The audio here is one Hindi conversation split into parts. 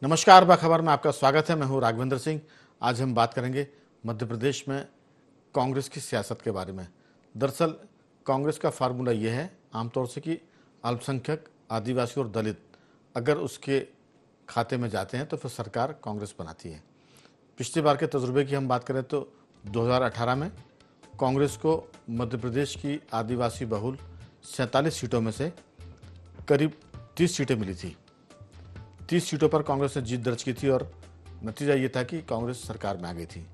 नमस्कार, बाखबर में आपका स्वागत है। मैं हूं राघवेंद्र सिंह। आज हम बात करेंगे मध्य प्रदेश में कांग्रेस की सियासत के बारे में। दरअसल कांग्रेस का फार्मूला ये है आमतौर से कि अल्पसंख्यक, आदिवासी और दलित अगर उसके खाते में जाते हैं तो फिर सरकार कांग्रेस बनाती है। पिछली बार के तजुर्बे की हम बात करें तो 2018 में कांग्रेस को मध्य प्रदेश की आदिवासी बहुल 47 सीटों में से करीब 30 सीटें मिली थी। 30 सीटों पर कांग्रेस ने जीत दर्ज की थी और नतीजा ये था कि कांग्रेस सरकार में आ गई थी।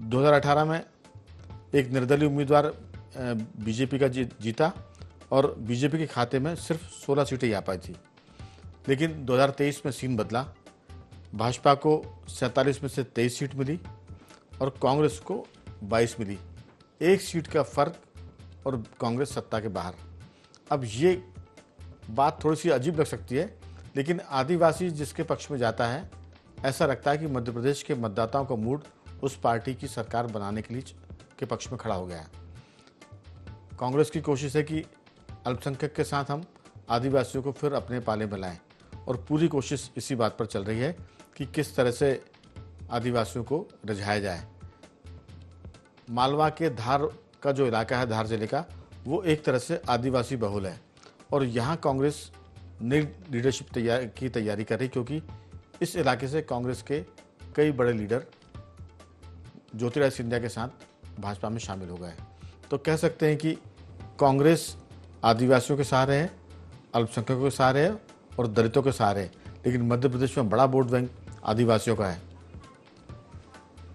2018 में एक निर्दलीय उम्मीदवार बीजेपी का जीता और बीजेपी के खाते में सिर्फ 16 सीटें ही आ पाई थी। लेकिन 2023 में सीन बदला। भाजपा को 47 में से 23 सीट मिली और कांग्रेस को 22 मिली। एक सीट का फर्क और कांग्रेस सत्ता के बाहर। अब ये बात थोड़ी सी अजीब लग सकती है, लेकिन आदिवासी जिसके पक्ष में जाता है, ऐसा लगता है कि मध्य प्रदेश के मतदाताओं का मूड उस पार्टी की सरकार बनाने के लिए के पक्ष में खड़ा हो गया है। कांग्रेस की कोशिश है कि अल्पसंख्यक के साथ हम आदिवासियों को फिर अपने पाले में लाएं और पूरी कोशिश इसी बात पर चल रही है कि किस तरह से आदिवासियों को रिझाया जाए। मालवा के धार का जो इलाका है, धार जिले का, वो एक तरह से आदिवासी बहुल है और यहाँ कांग्रेस नई लीडरशिप की तैयारी कर रही, क्योंकि इस इलाके से कांग्रेस के कई बड़े लीडर ज्योतिरादित्य सिंधिया के साथ भाजपा में शामिल हो गए। तो कह सकते हैं कि कांग्रेस आदिवासियों के सहारे है, अल्पसंख्यकों के सहारे है और दलितों के सहारे है, लेकिन मध्य प्रदेश में बड़ा वोट बैंक आदिवासियों का है।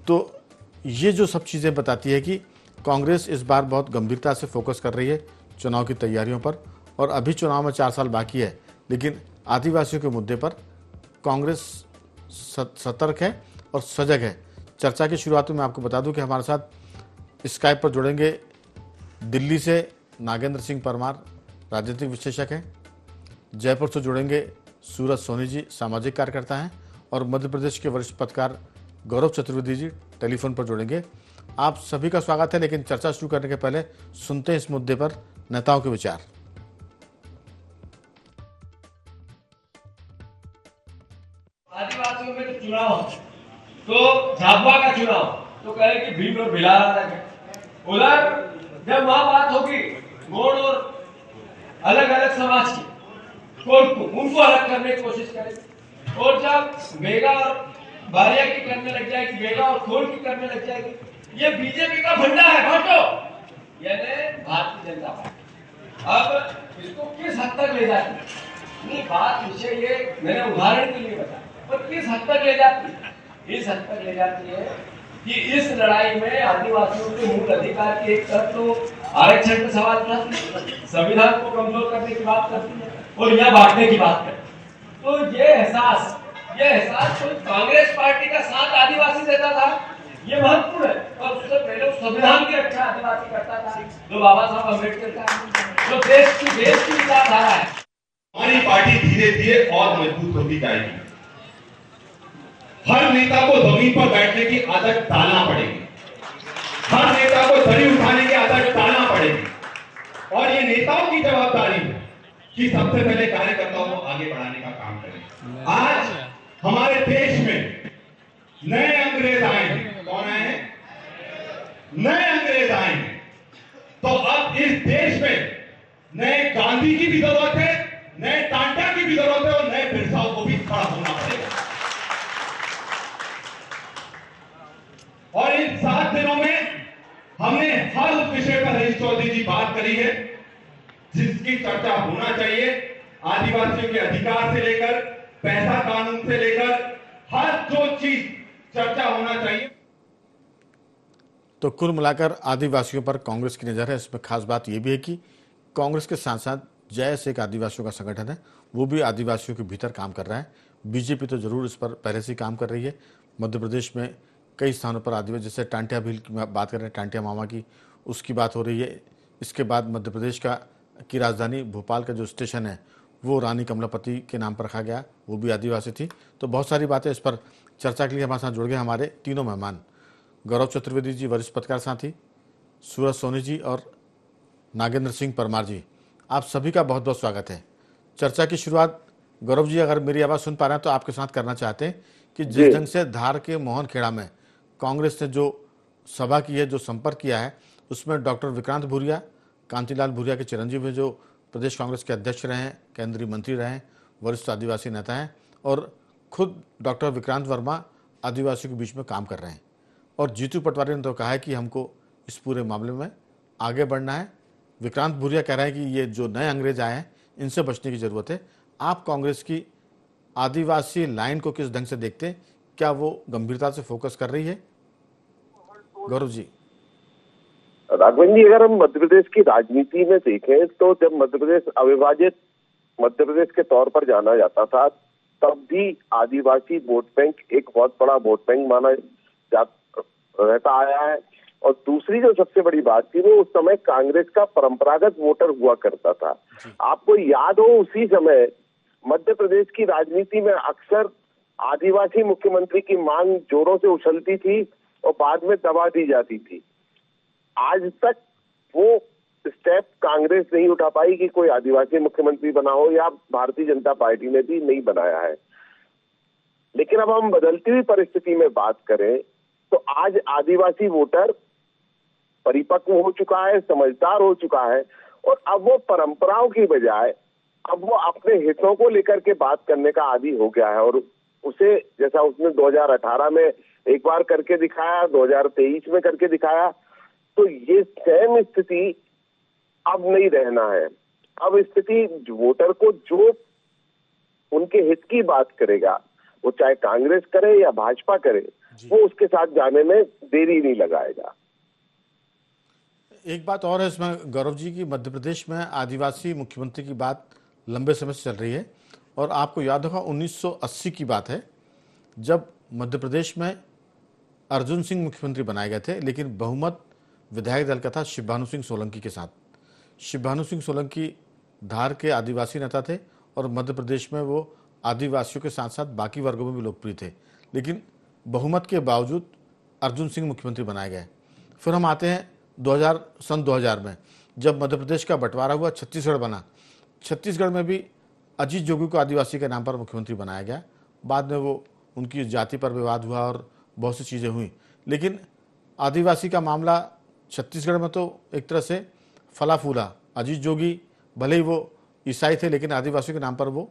तो ये जो सब चीज़ें बताती है कि कांग्रेस इस बार बहुत गंभीरता से फोकस कर रही है चुनाव की तैयारियों पर। और अभी चुनाव में 4 साल बाकी है, लेकिन आदिवासियों के मुद्दे पर कांग्रेस सतर्क है और सजग है। चर्चा की शुरुआत में आपको बता दूं कि हमारे साथ स्काइप पर जुड़ेंगे दिल्ली से नागेंद्र सिंह परमार, राजनीतिक विश्लेषक हैं। जयपुर से जुड़ेंगे सूरज सोनी जी, सामाजिक कार्यकर्ता हैं। और मध्य प्रदेश के वरिष्ठ पत्रकार गौरव चतुर्वेदी जी टेलीफोन पर जुड़ेंगे। आप सभी का स्वागत है, लेकिन चर्चा शुरू करने के पहले सुनते हैं इस मुद्दे पर नेताओं के विचार। आदिवासियों में चुनाव तो झाबुआ का चुनाव तो कहे कि भीम और भिलार अलग है। उधर जब वहां बात होगी गोंड और अलग अलग समाज की, कोल को उनको अलग करने की कोशिश करेगी। और जब बेगा और बारिया की करने लग जाएगी, बेगा और खोल की करने लग जाएगी, ये बीजेपी का भंडा है, बांटो, यानी भारतीय जनता पार्टी। अब इसको किस हद तक ले जाती है, नहीं बात विषय ये मैंने उदाहरण के लिए बताया, पर किस हद तक ले जाती है? इस हद तक ले जाती है कि इस लड़ाई में आदिवासियों के मूल अधिकार की एक तरफ तो आरक्षण का सवाल उठाती है, संविधान को कमजोर करने की बात करती है और यह बांटने की बात करती है। तो ये एहसास तो कांग्रेस पार्टी का साथ आदिवासी देता था, ये महत्वपूर्ण है। और उससे पहले संविधान की रक्षा आदिवासी करता था, जो बाबा साहब अम्बेडकर का, जो देश की विचारधारा है। हमारी पार्टी धीरे धीरे और मजबूत होती जाएगी। हर नेता को जमीन पर बैठने की आदत डालना पड़ेगी, हर नेता को दरी उठाने की आदत डालना पड़ेगी। और ये नेताओं की जवाबदारी है कि सबसे पहले कार्यकर्ताओं को आगे बढ़ाने का काम करें। आज हमारे देश में नए अंग्रेज आए हैं। कौन आए हैं? नए अंग्रेज आए हैं। तो अब इस देश में नए गांधी की भी जरूरत है, नए टांटा की भी जरूरत है और नए बिरसाओं को भी खड़ा होना पड़ेगा। और इन 7 दिनों में हमने हर उस विषय पर रईस चौधरी जी बात करी है जिसकी चर्चा होना चाहिए। आदिवासियों के अधिकार से लेकर पैसा कानून से लेकर हर जो चीज चर्चा होना चाहिए। तो कुल मिलाकर आदिवासियों पर कांग्रेस की नज़र है। इसमें खास बात यह भी है कि कांग्रेस के साथ साथ जैस एक आदिवासियों का संगठन है, वो भी आदिवासियों के भीतर काम कर रहा है। बीजेपी तो जरूर इस पर पहले से काम कर रही है। मध्य प्रदेश में कई स्थानों पर आदिवासी, जैसे टांटिया भील की बात कर रहे हैं, टांटिया मामा की, उसकी बात हो रही है। इसके बाद मध्य प्रदेश की राजधानी भोपाल का जो स्टेशन है वो रानी कमलापति के नाम पर रखा गया, वो भी आदिवासी थी। तो बहुत सारी बातें इस पर चर्चा के लिए हमारे साथ जुड़ गए हमारे तीनों मेहमान। गौरव चतुर्वेदी जी, वरिष्ठ पत्रकार साथी, सूरज सोनी जी और नागेंद्र सिंह परमार जी, आप सभी का बहुत बहुत स्वागत है। चर्चा की शुरुआत गौरव जी, अगर मेरी आवाज़ सुन पा रहे हैं तो आपके साथ करना चाहते हैं कि जी। जिस ढंग से धार के मोहनखेड़ा में कांग्रेस ने जो सभा की है, जो संपर्क किया है, उसमें डॉक्टर विक्रांत भूरिया, कांतिलाल भूरिया के चिरंजीव हैं, जो प्रदेश कांग्रेस के अध्यक्ष रहे हैं, केंद्रीय मंत्री रहे हैं, वरिष्ठ आदिवासी नेता हैं, और खुद डॉक्टर विक्रांत वर्मा आदिवासियों के बीच में काम कर रहे हैं। और जीतू पटवारी ने तो कहा है कि हमको इस पूरे मामले में आगे बढ़ना है। विक्रांत भूरिया कह रहे हैं कि ये जो नए अंग्रेज आए हैं, इनसे बचने की ज़रूरत है। आप कांग्रेस की आदिवासी लाइन को किस ढंग से देखते हैं? क्या वो गंभीरता से फोकस कर रही है? गौरव जी। राघवन जी, अगर हम मध्य प्रदेश की राजनीति में देखें तो जब मध्य प्रदेश अविभाजित मध्य प्रदेश के तौर पर जाना जाता था, तब भी आदिवासी वोट बैंक एक बहुत बड़ा वोट बैंक माना रहता आया है। और दूसरी जो सबसे बड़ी बात थी, वो उस समय कांग्रेस का परंपरागत वोटर हुआ करता था। आपको याद हो, उसी समय मध्य प्रदेश की राजनीति में अक्सर आदिवासी मुख्यमंत्री की मांग जोरों से उछलती थी और बाद में दबा दी जाती थी। आज तक वो स्टेप कांग्रेस नहीं उठा पाई कि कोई आदिवासी मुख्यमंत्री बना हो, या भारतीय जनता पार्टी ने भी नहीं बनाया है। लेकिन अब हम बदलती हुई परिस्थिति में बात करें तो आज आदिवासी वोटर परिपक्व हो चुका है, समझदार हो चुका है, और अब वो परंपराओं की बजाय अब वो अपने हितों को लेकर के बात करने का आदी हो गया है। और उसे, जैसा उसने 2018 में एक बार करके दिखाया, 2023 में करके दिखाया, तो ये सेम स्थिति अब नहीं रहना है। अब स्थिति वोटर को जो उनके हित की बात करेगा, वो चाहे कांग्रेस करे या भाजपा करे, वो उसके साथ जाने में देरी नहीं लगाएगा। एक बात और है इसमें गौरव जी की, मध्य प्रदेश में आदिवासी मुख्यमंत्री की बात लंबे समय से चल रही है। और आपको याद होगा 1980 की बात है, जब मध्य प्रदेश में अर्जुन सिंह मुख्यमंत्री बनाए गए थे, लेकिन बहुमत विधायक दल का था शिवभानु सिंह सोलंकी के साथ। शिवभानु सिंह सोलंकी धार के आदिवासी नेता थे और मध्य प्रदेश में वो आदिवासियों के साथ साथ बाकी वर्गों में भी लोकप्रिय थे, लेकिन बहुमत के बावजूद अर्जुन सिंह मुख्यमंत्री बनाए गए। फिर हम आते हैं सन 2000 में, जब मध्य प्रदेश का बंटवारा हुआ, छत्तीसगढ़ बना। छत्तीसगढ़ में भी अजीत जोगी को आदिवासी के नाम पर मुख्यमंत्री बनाया गया। बाद में वो उनकी जाति पर विवाद हुआ और बहुत सी चीज़ें हुई, लेकिन आदिवासी का मामला छत्तीसगढ़ में तो एक तरह से फला फूला। अजीत जोगी भले ही वो ईसाई थे, लेकिन आदिवासियों के नाम पर वो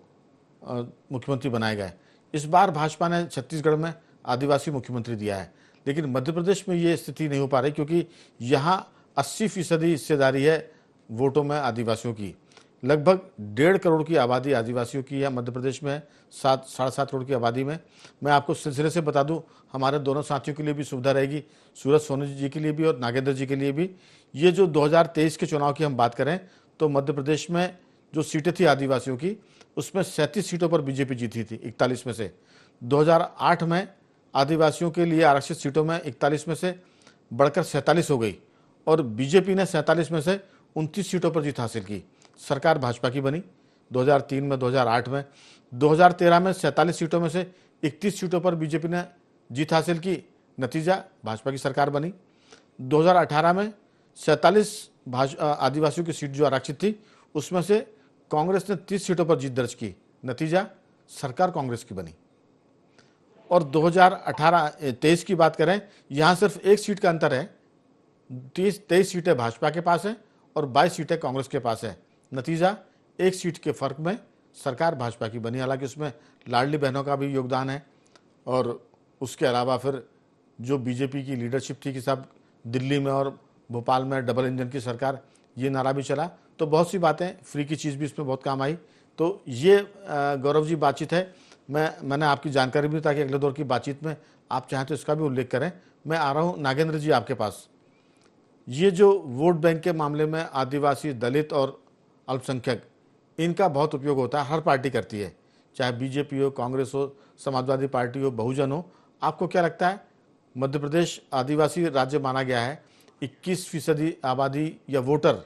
मुख्यमंत्री बनाए गए। इस बार भाजपा ने छत्तीसगढ़ में आदिवासी मुख्यमंत्री दिया है, लेकिन मध्य प्रदेश में ये स्थिति नहीं हो पा रही, क्योंकि यहाँ 80% हिस्सेदारी है वोटों में आदिवासियों की। लगभग 1.5 करोड़ की आबादी आदिवासियों की है मध्य प्रदेश में, 7.5 करोड़ की आबादी में। मैं आपको सिलसिले से बता दूं, हमारे दोनों साथियों के लिए भी सुविधा रहेगी, सूरज सोनी जी के लिए भी और नागेंद्र जी के लिए भी। ये जो 2023 के चुनाव की हम बात करें तो मध्य प्रदेश में जो सीटें थी आदिवासियों की, उसमें 37 सीटों पर बीजेपी जीती थी 41 में से। 2008 में आदिवासियों के लिए आरक्षित सीटों में 41 में से बढ़कर 47 हो गई और बीजेपी ने 47 में से 29 सीटों पर जीत हासिल की। सरकार भाजपा की बनी 2003 में, 2008 में। 2013 में 47 सीटों में से 31 सीटों पर बीजेपी ने जीत हासिल की, नतीजा भाजपा की सरकार बनी। 2018 में 47 आदिवासियों की सीट जो आरक्षित थी, उसमें से कांग्रेस ने 30 सीटों पर जीत दर्ज की, नतीजा सरकार कांग्रेस की बनी। और 2023 की बात करें, यहाँ सिर्फ एक सीट का अंतर है, 23 सीटें भाजपा के पास है और 22 सीटें कांग्रेस के पास है, नतीजा एक सीट के फर्क में सरकार भाजपा की बनी। हालांकि उसमें लाडली बहनों का भी योगदान है और उसके अलावा फिर जो बीजेपी की लीडरशिप थी कि सब दिल्ली में और भोपाल में डबल इंजन की सरकार, ये नारा भी चला। तो बहुत सी बातें, फ्री की चीज़ भी इसमें बहुत काम आई। तो ये गौरव जी बातचीत है। मैंने आपकी जानकारी भी, ताकि अगले दौर की बातचीत में आप चाहें तो इसका भी उल्लेख करें। मैं आ रहा हूँ नागेंद्र जी आपके पास। ये जो वोट बैंक के मामले में आदिवासी, दलित और अल्पसंख्यक, इनका बहुत उपयोग होता है, हर पार्टी करती है, चाहे बीजेपी हो, कांग्रेस हो, समाजवादी पार्टी हो, बहुजन हो। आपको क्या लगता है, मध्य प्रदेश आदिवासी राज्य माना गया है, 21% आबादी या वोटर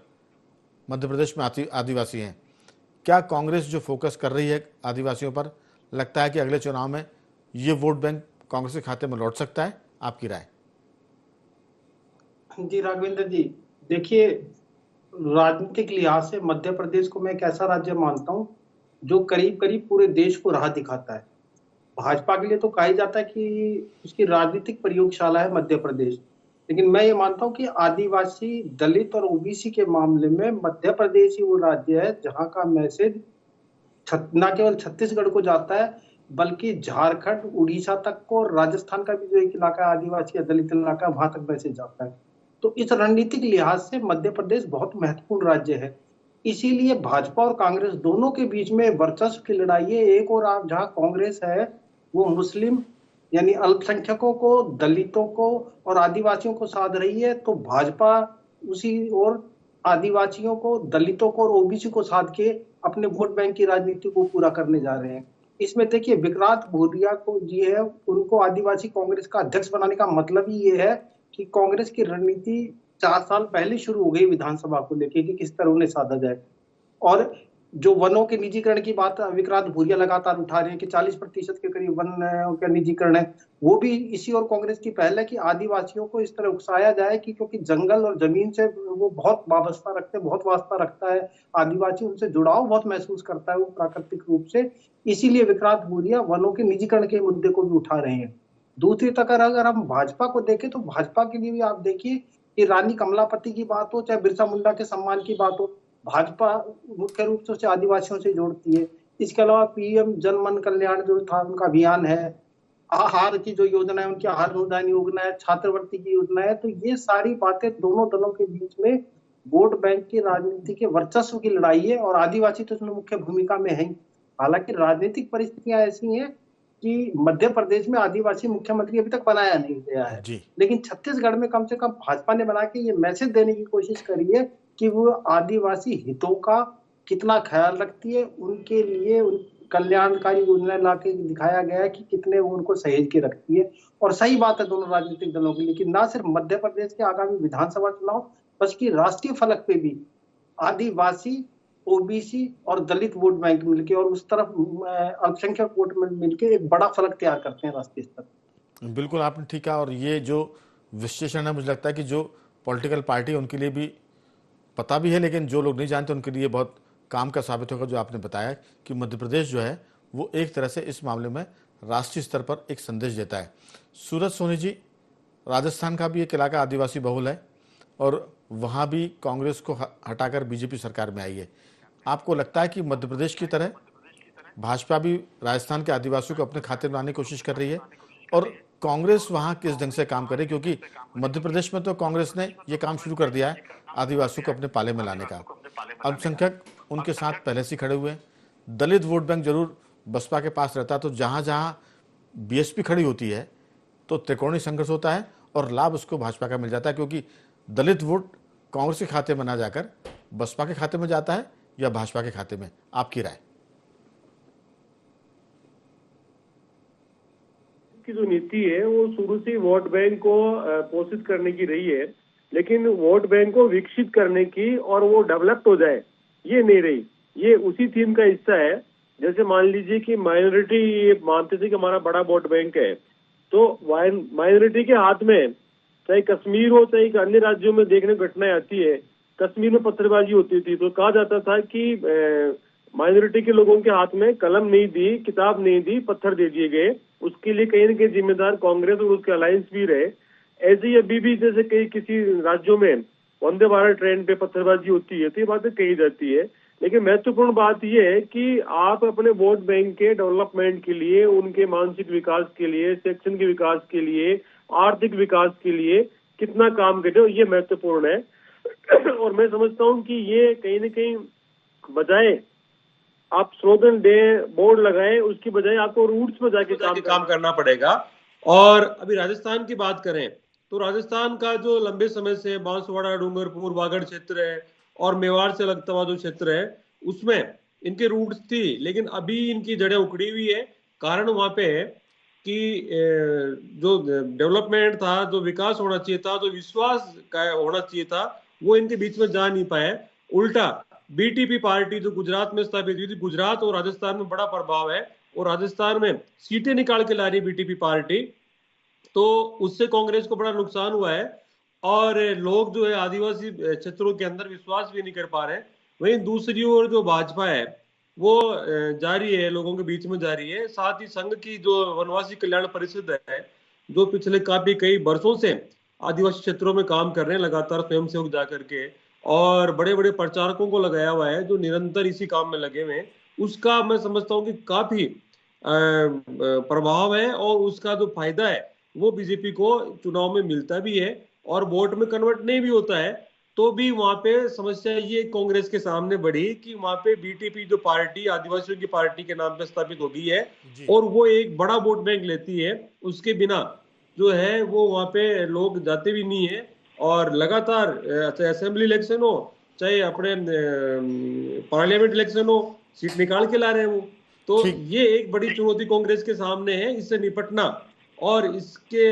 मध्य प्रदेश में आदिवासी हैं। क्या कांग्रेस जो फोकस कर रही है आदिवासियों पर, लगता है कि अगले चुनाव में ये वोट बैंक कांग्रेस के खाते में लौट सकता है? आपकी राय? जी राघवेंद्र जी, देखिए, राजनीतिक लिहाज से मध्य प्रदेश को मैं एक ऐसा राज्य मानता हूं जो करीब करीब पूरे देश को राह दिखाता है। भाजपा के लिए तो कहा जाता है कि उसकी राजनीतिक प्रयोगशाला है मध्य प्रदेश, लेकिन मैं ये मानता हूँ कि आदिवासी, दलित और ओबीसी के मामले में मध्य प्रदेश ही वो राज्य है जहाँ का मैसेज न केवल छत्तीसगढ़ को जाता है, बल्कि झारखंड, उड़ीसा तक को, राजस्थान का भी जो एक इलाका आदिवासी या दलित इलाका, वहां तक मैसेज जाता है। तो इस रणनीतिक लिहाज से मध्य प्रदेश बहुत महत्वपूर्ण राज्य है। इसीलिए भाजपा और कांग्रेस दोनों के बीच में वर्चस्व की लड़ाई है। एक और आप जहां कांग्रेस है वो मुस्लिम यानी अल्पसंख्यकों को, दलितों को और आदिवासियों को साध रही है, तो भाजपा उसी और आदिवासियों को, दलितों को और ओबीसी को साध के अपने वोट बैंक की राजनीति को पूरा करने जा रहे हैं। इसमें देखिए विक्रांत भूरिया को जी है, उनको आदिवासी कांग्रेस का अध्यक्ष बनाने का मतलब ही ये है कि कांग्रेस की रणनीति 4 साल पहले शुरू हो गई विधानसभा को लेकर कि किस तरह उन्हें साधा जाए। और जो वनों के निजीकरण की बात विक्रांत भूरिया लगातार उठा रहे हैं कि 40% के करीब वन का निजीकरण है, वो भी इसी और कांग्रेस की पहल है कि आदिवासियों को इस तरह उकसाया जाए कि क्योंकि जंगल और जमीन से वो बहुत वाबस्ता रखते हैं, बहुत वास्ता रखता है, आदिवासी उनसे जुड़ाव बहुत महसूस करता है वो प्राकृतिक रूप से। इसीलिए विक्रांत भूरिया वनों के निजीकरण के मुद्दे को भी उठा रहे हैं। दूसरी तरफ अगर हम भाजपा को देखें तो भाजपा के लिए भी आप देखिए कि रानी कमलापति की बात हो चाहे बिरसा मुंडा के सम्मान की बात हो, भाजपा मुख्य रूप से उसे आदिवासियों से जोड़ती है। इसके अलावा पीएम जन मन कल्याण जो था उनका अभियान है, आहार की जो योजना है उनकी आहार अनुदान योजना है, छात्रवृत्ति की योजना है, तो ये सारी बातें दोनों दलों के बीच में वोट बैंक की राजनीति के वर्चस्व की लड़ाई है और आदिवासी तो इसमें मुख्य भूमिका में है। हालांकि राजनीतिक परिस्थितियां ऐसी हैं कि मध्य प्रदेश में आदिवासी मुख्यमंत्री अभी तक बनाया नहीं गया है, जी। लेकिन छत्तीसगढ़ में कम से कम भाजपा ने बना के ये मैसेज देने की कोशिश करी है कि वो आदिवासी हितों का कितना ख्याल रखती है, उनके लिए उन कल्याणकारी योजना ला के दिखाया गया है कि कितने वो उनको सहेज के रखती है। और सही बात है दोनों राजनीतिक दलों की, लेकिन ना सिर्फ मध्य प्रदेश के आगामी विधानसभा चुनाव बल्कि राष्ट्रीय फलक पे भी आदिवासी, ओबीसी और दलित वोट बैंक मिलके और उस तरफ अल्पसंख्यक वोट मिलके एक बड़ा फलक तैयार करते हैं राष्ट्रीय स्तर। बिल्कुल आपने ठीक कहा। और ये जो विश्लेषण है मुझे लगता है कि जो पॉलिटिकल पार्टी उनके लिए भी पता भी है, लेकिन जो लोग नहीं जानते उनके लिए बहुत काम का साबित होगा जो आपने बताया कि मध्य प्रदेश जो है वो एक तरह से इस मामले में राष्ट्रीय स्तर पर एक संदेश देता है। सूरज सोनी जी, राजस्थान का भी एक इलाका आदिवासी बहुल है और वहाँ भी कांग्रेस को हटाकर बीजेपी सरकार में आई है। आपको लगता है कि मध्य प्रदेश की तरह भाजपा भी राजस्थान के आदिवासियों को अपने खाते में लाने की कोशिश कर रही है, और कांग्रेस वहाँ किस ढंग से काम करे? क्योंकि मध्य प्रदेश में तो कांग्रेस ने ये काम शुरू कर दिया है आदिवासियों को अपने पाले में लाने का। अल्पसंख्यक उनके साथ पहले से खड़े हुए हैं। दलित वोट बैंक जरूर बसपा के पास रहता है, तो जहाँ जहाँ बीएसपी खड़ी होती है तो त्रिकोणीय संघर्ष होता है और लाभ उसको भाजपा का मिल जाता है, क्योंकि दलित वोट कांग्रेस के खाते में ना जाकर बसपा के खाते में जाता है या भाजपा के खाते में। आपकी राय? की जो नीति है वो शुरू से वोट बैंक को पोषित करने की रही है, लेकिन वोट बैंक को विकसित करने की और वो डेवलप्ड हो जाए ये नहीं रही। ये उसी थीम का हिस्सा है। जैसे मान लीजिए कि माइनॉरिटी मानते थे कि हमारा बड़ा वोट बैंक है, तो माइनॉरिटी के हाथ में चाहे कश्मीर हो चाहे अन्य राज्यों में देखने घटनाएं आती है। कश्मीर में पत्थरबाजी होती थी तो कहा जाता था कि माइनॉरिटी के लोगों के हाथ में कलम नहीं दी, किताब नहीं दी, पत्थर दे दिए गए। उसके लिए कहीं न कहीं जिम्मेदार कांग्रेस और उसके अलायंस भी रहे। ऐसे ही अभी भी जैसे कई किसी राज्यों में वंदे भारत ट्रेन पे पत्थरबाजी होती है तो ये बातें कही जाती है, लेकिन महत्वपूर्ण बात यह है कि आप अपने वोट बैंक के डेवलपमेंट के लिए, उनके मानसिक विकास के लिए, सेक्शन के विकास के लिए, आर्थिक विकास के लिए कितना काम कर रहे हो, ये महत्वपूर्ण है। और मैं समझता हूँ कि ये कहीं न कहीं बजाय आप स्लोगन दे, बोर्ड लगाए, उसकी बजाय आपको रूट्स में जाके काम करना पड़ेगा। और अभी राजस्थान की बात करें तो राजस्थान का जो लंबे समय से बांसवाड़ा, डूंगरपुर, वागड़ क्षेत्र है और मेवाड़ से लगता हुआ जो क्षेत्र है उसमें इनके रूट्स थी, लेकिन अभी इनकी जड़ें उखड़ी हुई है। कारण वहां पे है कि जो डेवलपमेंट था, जो विकास होना चाहिए था, जो विश्वास का होना चाहिए था, वो इनके बीच में जा नहीं पाए। उल्टा बीटीपी पार्टी जो गुजरात में स्थापित हुई थी, गुजरात और राजस्थान में बड़ा प्रभाव है और राजस्थान में सीटें निकाल के ला रही बीटीपी पार्टी, तो उससे कांग्रेस को बड़ा नुकसान हुआ है और लोग जो है आदिवासी क्षेत्रों के अंदर विश्वास भी नहीं कर पा रहे। वहीं दूसरी ओर जो भाजपा है वो जारी है, लोगों के बीच में जारी है। साथ ही संघ की जो वनवासी कल्याण परिषद है, जो पिछले काफी कई वर्षों से आदिवासी क्षेत्रों में काम कर रहे हैं, लगातार स्वयंसेवक जाकर के, और बड़े बड़े प्रचारकों को लगाया हुआ है जो निरंतर इसी काम में लगे हुए हैं, उसका मैं समझता हूँ कि काफी प्रभाव है, और उसका जो फायदा है वो बीजेपी को चुनाव में मिलता भी है, और वोट में कन्वर्ट नहीं भी होता है तो भी वहां पे समस्या ये कांग्रेस के सामने बढ़ी कि वहां पे बीटीपी जो पार्टी आदिवासियों की पार्टी के नाम पे स्थापित हो गई है, और वो एक बड़ा वोट बैंक लेती है। उसके बिना जो है वो वहां पे लोग जाते भी नहीं है, और लगातार चाहे असेंबली इलेक्शन हो, चाहे अपने पार्लियामेंट इलेक्शन हो, सीट निकाल के ला रहे हैं वो। तो ठीक। ये एक बड़ी चुनौती कांग्रेस के सामने है, इससे निपटना और इसके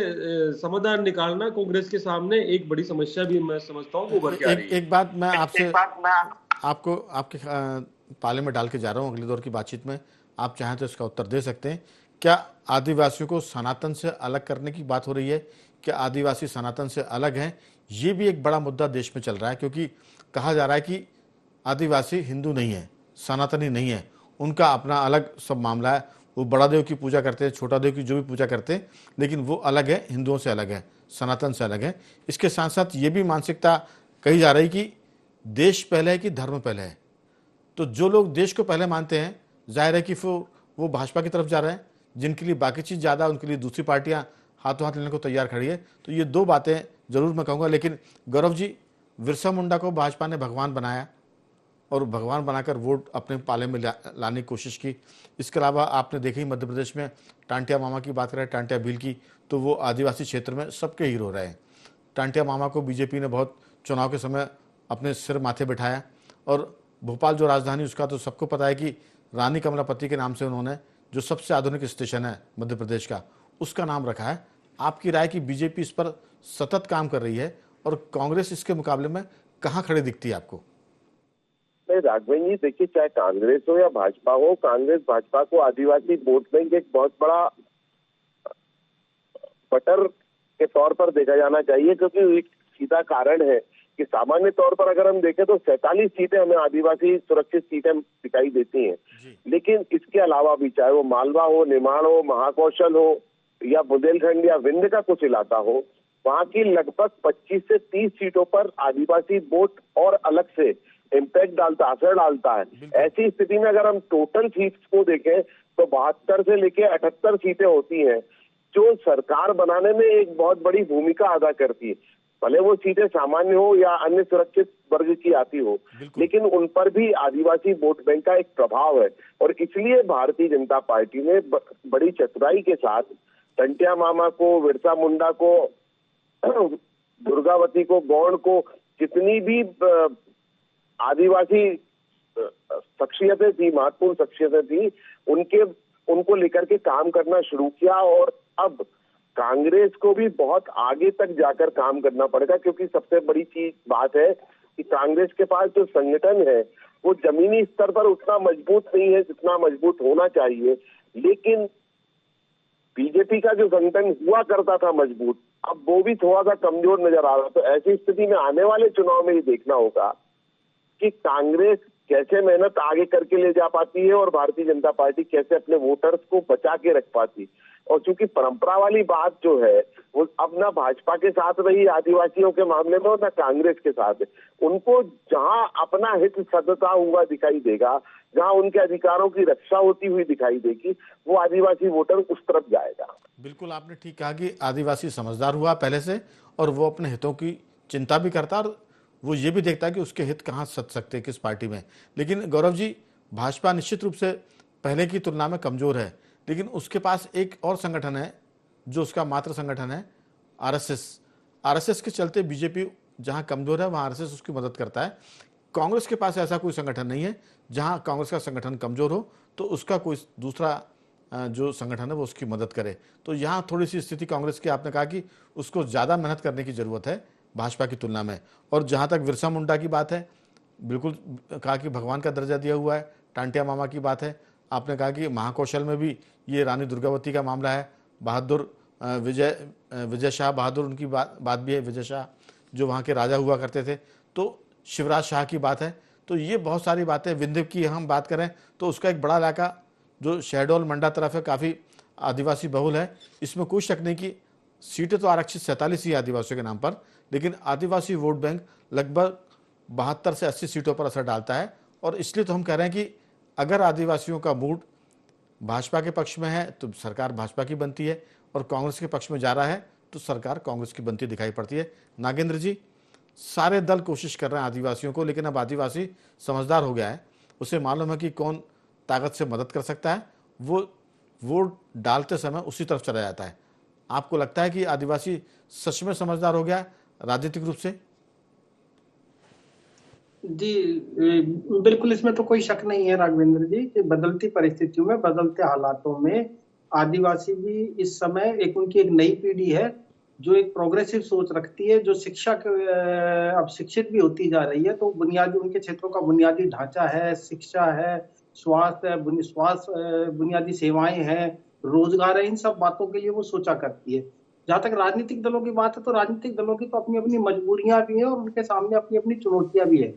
समाधान निकालना कांग्रेस के सामने एक बड़ी समस्या भी मैं समझता हूँ उभर के आ रही है। एक बात मैं आपसे आपको आपके पाले में डाल के जा रहा हूँ अगली दौर की बातचीत में, आप चाहें तो इसका उत्तर दे सकते हैं। क्या आदिवासियों को सनातन से अलग करने की बात हो रही है? क्या आदिवासी सनातन से अलग हैं? ये भी एक बड़ा मुद्दा देश में चल रहा है, क्योंकि कहा जा रहा है कि आदिवासी हिंदू नहीं है, सनातनी नहीं है, उनका अपना अलग सब मामला है। वो बड़ा देव की पूजा करते हैं, छोटा देव की जो भी पूजा करते हैं, लेकिन वो अलग है, हिंदुओं से अलग है, सनातन से अलग है। इसके साथ साथ ये भी मानसिकता कही जा रही कि देश पहले है कि धर्म पहले है। तो जो लोग देश को पहले मानते हैं, जाहिर है कि वो भाजपा की तरफ जा रहे हैं। जिनके लिए बाकी चीज़ ज़्यादा, उनके लिए दूसरी पार्टियां हाथों हाथ लेने को तैयार खड़ी है। तो ये दो बातें जरूर मैं कहूँगा। लेकिन गौरव जी, बिरसा मुंडा को भाजपा ने भगवान बनाया और भगवान बनाकर वोट अपने पाले में लाने की कोशिश की। इसके अलावा आपने देखा ही मध्य प्रदेश में टांटिया मामा की बात करें, टांटिया भील की, तो वो आदिवासी क्षेत्र में सबके हीरो रहे हैं। टांटिया मामा को बीजेपी ने बहुत चुनाव के समय अपने सिर माथे बिठाया, और भोपाल जो राजधानी उसका तो सबको पता है कि रानी कमलापति के नाम से उन्होंने जो सबसे आधुनिक स्टेशन है मध्य प्रदेश का, उसका नाम रखा है। आपकी राय कि बीजेपी इस पर सतत काम कर रही है और कांग्रेस इसके मुकाबले में कहाँ खड़ी दिखती है आपको? नहीं राघवेंद्र जी, देखिए, चाहे कांग्रेस हो या भाजपा हो, कांग्रेस भाजपा को आदिवासी वोट बैंक एक बहुत बड़ा बटर के तौर पर देखा जाना चाहिए, क्योंकि एक सीधा कारण है कि सामान्य तौर पर अगर हम देखें तो 47 सीटें हमें आदिवासी सुरक्षित सीटें दिखाई देती हैं। लेकिन इसके अलावा भी, चाहे वो मालवा हो, निमाड़ हो, महाकौशल हो, या बुंदेलखंड या विंध्य का कुछ इलाका हो, वहां की लगभग 25 से 30 सीटों पर आदिवासी वोट और अलग से इम्पैक्ट डालता, असर डालता है। ऐसी स्थिति में अगर हम टोटल सीट्स को देखें तो 72 से लेके 78 सीटें होती हैं, जो सरकार बनाने में एक बहुत बड़ी भूमिका अदा करती है। भले वो सीटें सामान्य हो या अन्य सुरक्षित वर्ग की आती हो, लेकिन उन पर भी आदिवासी वोट बैंक का एक प्रभाव है। और इसलिए भारतीय जनता पार्टी ने बड़ी चतुराई के साथ टंटिया मामा को, बिरसा मुंडा को, दुर्गावती को, गौड़ को, जितनी भी आदिवासी शख्सियतें थी, महत्वपूर्ण शख्सियतें थी, उनको लेकर के काम करना शुरू किया। और अब कांग्रेस को भी बहुत आगे तक जाकर काम करना पड़ेगा, क्योंकि सबसे बड़ी चीज बात है कि कांग्रेस के पास जो संगठन है वो जमीनी स्तर पर उतना मजबूत नहीं है जितना मजबूत होना चाहिए। लेकिन बीजेपी का जो संगठन हुआ करता था मजबूत, अब वो भी थोड़ा सा कमजोर नजर आ रहा। तो ऐसी स्थिति में आने वाले चुनाव में ये देखना होगा कि कांग्रेस कैसे मेहनत आगे करके ले जा पाती है और भारतीय जनता पार्टी कैसे अपने वोटर्स को बचा के रख पाती। और चूंकि परंपरा वाली बात जो है वो अब ना भाजपा के साथ रही आदिवासियों के मामले में, और ना कांग्रेस के साथ है। उनको जहां अपना हित सदता हुआ दिखाई देगा, जहां उनके अधिकारों की रक्षा होती हुई दिखाई देगी, वो आदिवासी वोटर उस तरफ जाएगा। बिल्कुल आपने ठीक कहा कि आदिवासी समझदार हुआ पहले से, और वो अपने हितों की चिंता भी करता है, और वो ये भी देखता है कि उसके हित कहाँ सध सकते हैं, किस पार्टी में। लेकिन गौरव जी, भाजपा निश्चित रूप से पहले की तुलना में कमजोर है, लेकिन उसके पास एक और संगठन है जो उसका मात्र संगठन है, आरएसएस। आरएसएस के चलते बीजेपी जहां कमजोर है वहां आरएसएस उसकी मदद करता है। कांग्रेस के पास ऐसा कोई संगठन नहीं है। जहां कांग्रेस का संगठन कमजोर हो तो उसका कोई दूसरा जो संगठन है वो उसकी मदद करे। तो यहाँ थोड़ी सी स्थिति कांग्रेस की, आपने कहा कि उसको ज़्यादा मेहनत करने की ज़रूरत है भाजपा की तुलना में। और जहाँ तक बिरसा मुंडा की बात है, बिल्कुल कहा कि भगवान का दर्जा दिया हुआ है। टांटिया मामा की बात है, आपने कहा कि महाकौशल में भी ये रानी दुर्गावती का मामला है। बहादुर विजय शाह बहादुर, उनकी बात भी है, विजय शाह जो वहाँ के राजा हुआ करते थे। तो शिवराज शाह की बात है। तो ये बहुत सारी बातें, विंध्य की हम बात करें तो उसका एक बड़ा इलाका जो शहडोल मंडा तरफ है काफ़ी आदिवासी बहुल है। इसमें कोई शक नहीं कि सीटें तो आरक्षित 47 ही आदिवासियों के नाम पर, लेकिन आदिवासी वोट बैंक लगभग 72 से 80 सीटों पर असर डालता है। और इसलिए तो हम कह रहे हैं कि अगर आदिवासियों का मूड भाजपा के पक्ष में है तो सरकार भाजपा की बनती है, और कांग्रेस के पक्ष में जा रहा है तो सरकार कांग्रेस की बनती दिखाई पड़ती है। नागेंद्र जी, सारे दल कोशिश कर रहे हैं आदिवासियों को, लेकिन अब आदिवासी समझदार हो गया है, उसे मालूम है कि कौन ताकत से मदद कर सकता है, वो वोट डालते समय उसी तरफ चला जाता है। आपको लगता है कि आदिवासी सच में समझदार हो गया है राजनीतिक रूप से? जी, बिल्कुल, इसमें तो कोई शक नहीं है राघवेंद्र जी कि बदलती परिस्थितियों में, बदलते हालातों में आदिवासी भी इस समय उनकी एक नई पीढ़ी है जो एक प्रोग्रेसिव सोच रखती है, जो शिक्षा के अब शिक्षित भी होती जा रही है। तो बुनियादी उनके क्षेत्रों का बुनियादी ढांचा है, शिक्षा है, स्वास्थ्य बुनियादी सेवाएं हैं, रोजगार है, इन सब बातों के लिए वो सोचा करती है। जहां तक राजनीतिक दलों की बात है तो राजनीतिक दलों की तो अपनी अपनी मजबूरियां भी हैं और उनके सामने अपनी अपनी चुनौतियां भी है।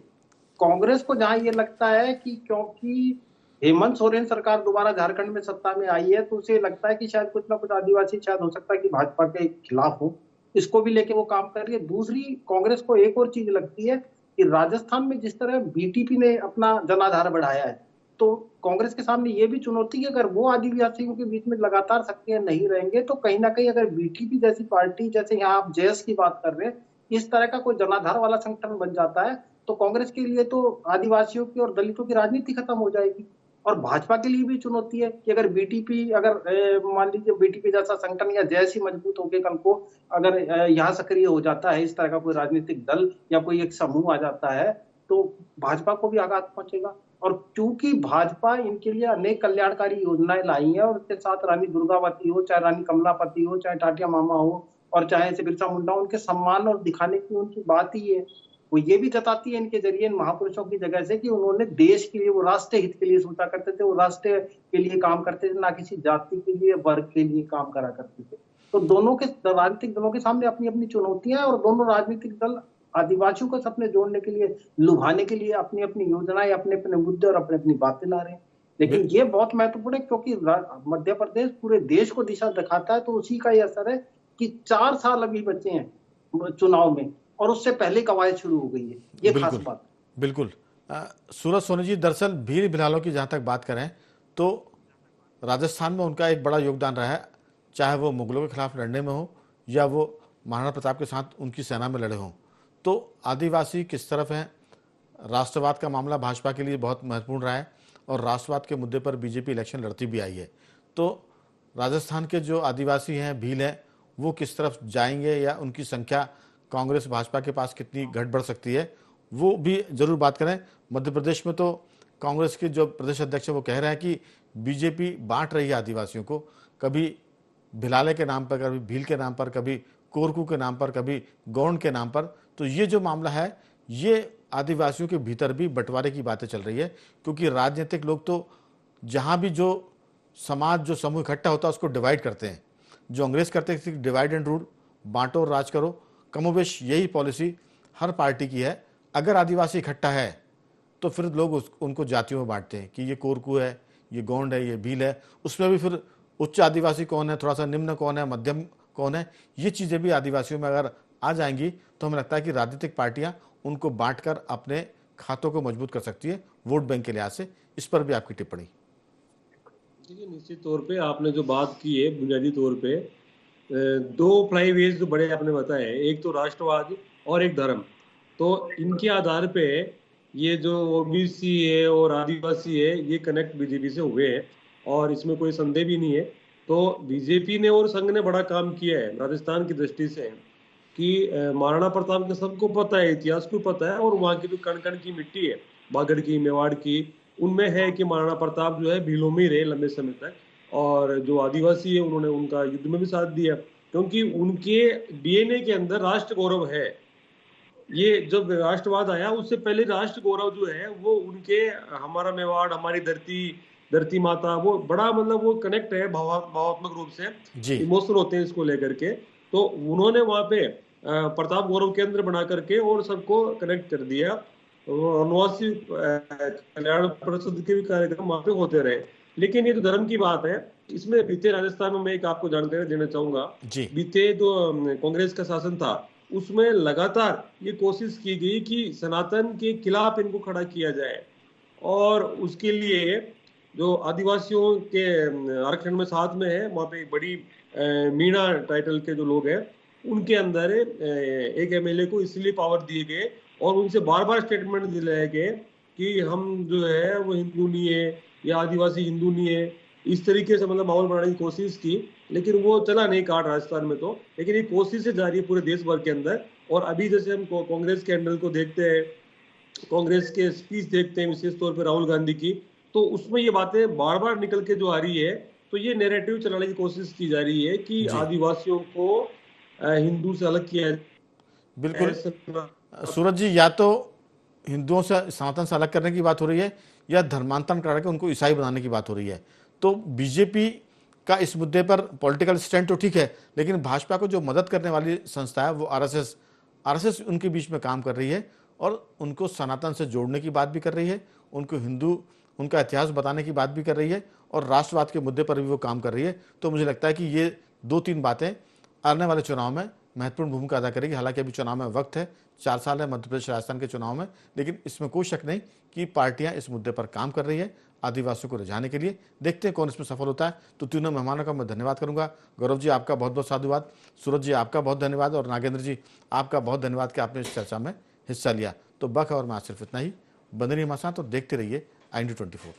कांग्रेस को जहां ये लगता है कि क्योंकि हेमंत सोरेन सरकार दोबारा झारखंड में सत्ता में आई है तो उसे लगता है कि शायद कुछ ना कुछ आदिवासी शायद हो सकता है कि भाजपा के खिलाफ हो, इसको भी लेके वो काम कर रही है। दूसरी, कांग्रेस को एक और चीज लगती है कि राजस्थान में जिस तरह बीटीपी ने अपना जनाधार बढ़ाया है, तो कांग्रेस के सामने ये भी चुनौती है अगर वो आदिवासियों के बीच में लगातार सक्रिय नहीं रहेंगे तो कहीं ना कहीं अगर बीटीपी जैसी पार्टी, जैसे यहाँ आप जेएस की बात कर रहे हैं, इस तरह का कोई जनाधार वाला संगठन बन जाता है तो कांग्रेस के लिए तो आदिवासियों की और दलितों की राजनीति खत्म हो जाएगी। और भाजपा के लिए भी चुनौती है कि अगर बीटीपी, अगर मान लीजिए बीटीपी जैसा संगठन या जैसी मजबूत होकर कल को अगर यहाँ सक्रिय हो जाता है, इस तरह का कोई राजनीतिक दल या कोई एक समूह आ जाता है तो भाजपा को भी आघात पहुंचेगा। और क्योंकि भाजपा इनके लिए अनेक कल्याणकारी योजनाएं लाई है और उसके साथ रानी दुर्गावती हो, चाहे रानी कमलापति हो, चाहे टाटिया मामा हो और चाहे से बिरसा मुंडा, उनके सम्मान और दिखाने की उनकी बात ही है। वो ये भी जताती है इनके जरिए इन महापुरुषों की जगह से कि उन्होंने देश के लिए, वो राष्ट्र हित के लिए सोचा करते थे, वो राष्ट्र के लिए काम करते थे, ना किसी जाति के लिए, वर्ग के लिए काम करा करते थे। तो दोनों के राजनीतिक दलों के सामने अपनी अपनी चुनौतियां हैं और दोनों राजनीतिक दल आदिवासियों को सपने जोड़ने के लिए, लुभाने के लिए अपनी अपनी योजनाएं, अपने अपने मुद्दे और अपनी अपनी बातें ला रहे हैं। लेकिन ये बहुत महत्वपूर्ण है क्योंकि मध्य प्रदेश पूरे देश को दिशा दिखाता है, तो उसी का ये असर है कि 4 साल अभी बचे हैं चुनाव में और उससे पहले कवायद शुरू हो गई है, ये खास बात। बिल्कुल। सूरज सोनी जी, दरअसल भील बिलालों की जहाँ तक बात करें तो राजस्थान में उनका एक बड़ा योगदान रहा है, चाहे वो मुगलों के खिलाफ लड़ने में हो या वो महाराणा प्रताप के साथ उनकी सेना में लड़े हों। तो आदिवासी किस तरफ हैं? राष्ट्रवाद का मामला भाजपा के लिए बहुत महत्वपूर्ण रहा है और राष्ट्रवाद के मुद्दे पर बीजेपी इलेक्शन लड़ती भी आई है। तो राजस्थान के जो आदिवासी हैं, भील हैं, वो किस तरफ जाएंगे या उनकी संख्या कांग्रेस भाजपा के पास कितनी घट बढ़ सकती है, वो भी जरूर बात करें। मध्य प्रदेश में तो कांग्रेस के जो प्रदेश अध्यक्ष है वो कह रहे हैं कि बीजेपी बांट रही है आदिवासियों को, कभी भिलाले के नाम पर, कभी भील के नाम पर, कभी कोरकू के नाम पर, कभी गौंड के नाम पर। तो ये जो मामला है ये आदिवासियों के भीतर भी बंटवारे की बातें चल रही है, क्योंकि राजनीतिक लोग तो जहाँ भी जो समाज, जो समूह इकट्ठा होता है उसको डिवाइड करते हैं। जो अंग्रेज करते थे डिवाइड एंड रूल, बांटो और राज करो, कमोबेश यही पॉलिसी हर पार्टी की है। अगर आदिवासी इकट्ठा है तो फिर लोग उनको जातियों में बांटते हैं कि ये कोरकू है, ये गोंड है, ये भील है। उसमें भी फिर उच्च आदिवासी कौन है, थोड़ा सा निम्न कौन है, मध्यम कौन है, ये चीज़ें भी आदिवासियों में अगर आ जाएंगी तो हमें लगता है कि राजनीतिक पार्टियां उनको बांटकर अपने खातों को मजबूत कर सकती है वोट बैंक के लिहाज से। इस पर भी आपकी टिप्पणी? देखिए, निश्चित तौर पे आपने जो बात की है, बुनियादी तौर पे 2 फ्लाईवेज जो बड़े आपने बताए, एक तो राष्ट्रवाद और एक धर्म। तो इनके आधार पे ये जो ओबीसी है और आदिवासी है, ये कनेक्ट बीजेपी से हुए हैं और इसमें कोई संदेह भी नहीं है। तो बीजेपी ने और संघ ने बड़ा काम किया है राजस्थान की दृष्टि से कि महाराणा प्रताप का सबको पता है, इतिहास को पता है, और वहाँ की जो कण कण की मिट्टी है, बागड़ की, मेवाड़ की, उनमें है कि महाराणा प्रताप जो है भीलों में रहे लंबे समय तक, और जो आदिवासी है उन्होंने उनका युद्ध में भी साथ दिया, क्योंकि उनके डीएनए के अंदर राष्ट्र गौरव है। ये जब राष्ट्रवाद आया उससे पहले राष्ट्र गौरव जो है वो उनके, हमारा मेवाड़, हमारी धरती माता, वो बड़ा मतलब वो कनेक्ट है भावात्मक रूप से, इमोशनल होते हैं इसको लेकर के। तो उन्होंने वहां पे प्रताप गौरव केंद्र बना करके और सबको कनेक्ट कर दिया। वनवासी कल्याण परिषद के भी कार्यक्रम वहां पे होते रहे। लेकिन ये तो धर्म की बात है, इसमें बीते राजस्थान में मैं एक आपको जानकारी देना चाहूंगा। जी बीते जो कांग्रेस का शासन था उसमें लगातार ये कोशिश की गई कि सनातन के खिलाफ इनको खड़ा किया जाए, और उसके लिए जो आदिवासियों के आरक्षण में साथ में है, वहां पे एक बड़ी मीणा टाइटल के जो लोग हैं उनके अंदर एक एमएलए को इसलिए पावर दिए गए और उनसे बार बार स्टेटमेंट दिलाए गए कि हम जो है वो हिंदू नहीं है या आदिवासी हिंदू नहीं है, इस तरीके से मतलब माहौल बनाने की कोशिश की, लेकिन वो चला नहीं काट राजस्थान में तो। लेकिन ये कोशिशें जारी है पूरे देश भर के अंदर। और अभी जैसे हम कांग्रेस के हैंडल को देखते हैं, कांग्रेस के स्पीच देखते हैं विशेष तौर पर राहुल गांधी की, तो उसमें ये बातें बार बार निकल के जो आ रही है, तो ये नैरेटिव चलाने की कोशिश की जा रही है कि आदिवासियों को हिंदू से अलग किया बिल्कुल जाए। सूरज जी, या तो हिंदुओं से सनातन से अलग करने की बात हो रही है या धर्मांतरण करा के उनको ईसाई बनाने की बात हो रही है। तो बीजेपी का इस मुद्दे पर पॉलिटिकल स्टैंड तो ठीक है, लेकिन भाजपा को जो मदद करने वाली संस्था है वो आरएसएस उनके बीच में काम कर रही है और उनको सनातन से जोड़ने की बात भी कर रही है, उनको हिंदू उनका इतिहास बताने की बात भी कर रही है और राष्ट्रवाद के मुद्दे पर भी वो काम कर रही है। तो मुझे लगता है कि ये 2-3 बातें आने वाले चुनाव में महत्वपूर्ण भूमिका अदा करेगी। हालांकि अभी चुनाव में वक्त है, 4 साल है मध्य प्रदेश राजस्थान के चुनाव में, लेकिन इसमें कोई शक नहीं कि पार्टियां इस मुद्दे पर काम कर रही है आदिवासियों को रिझाने के लिए। देखते हैं कौन इसमें सफल होता है। तो तीनों मेहमानों का मैं धन्यवाद करूंगा। गौरव जी, आपका बहुत बहुत साधुवाद। सूरज जी, आपका बहुत धन्यवाद। और नागेंद्र जी, आपका बहुत धन्यवाद कि आपने इस चर्चा में हिस्सा लिया। तो बक और मैं आज सिर्फ इतना ही। बंदनी हमारे साथ और देखते रहिए IND24।